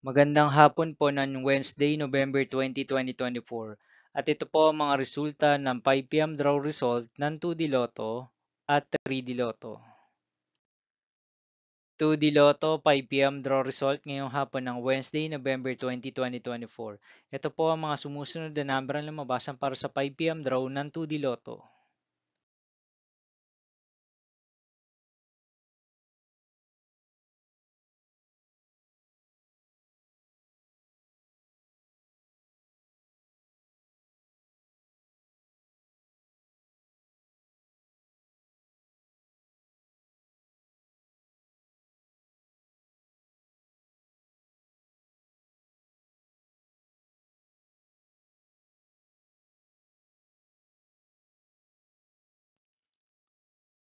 Magandang hapon po ng Wednesday, November 20, 2024. At ito po ang mga resulta ng 5 p.m. draw result ng 2D Lotto at 3D Lotto. 2D Lotto 5 p.m. draw result ngayong hapon ng Wednesday, November 20, 2024. Ito po ang mga sumusunod na number na lumabasan para sa 5 p.m. draw ng 2D Lotto.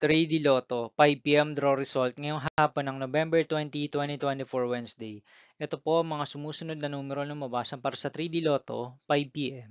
3D Lotto 5 p.m. draw result ngayong hapon ng November 20, 2024 Wednesday. Ito po ang mga sumusunod na numero na lumabasan para sa 3D Lotto 5 p.m.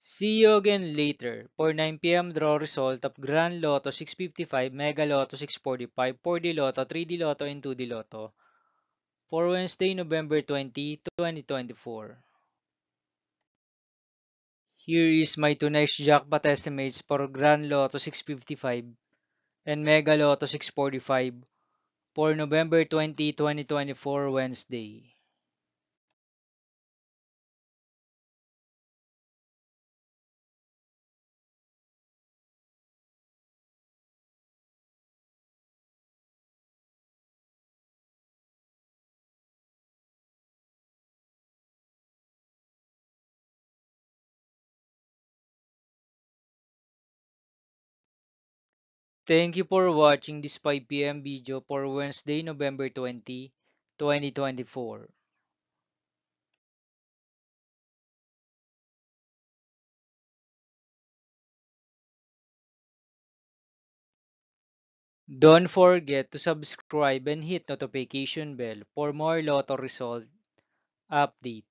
'See you again later' for 9 p.m. draw result of Grand Lotto 655, Mega Lotto 645, 4D Lotto, 3D Lotto, and 2D Lotto for Wednesday, November 20, 2024. Here is my tonight's jackpot estimates for Grand Lotto 655 and Mega Lotto 645 for November 20, 2024 Wednesday. Thank you for watching this 5 p.m. video for Wednesday, November 20, 2024. Don't forget to subscribe and hit notification bell for more Lotto result update.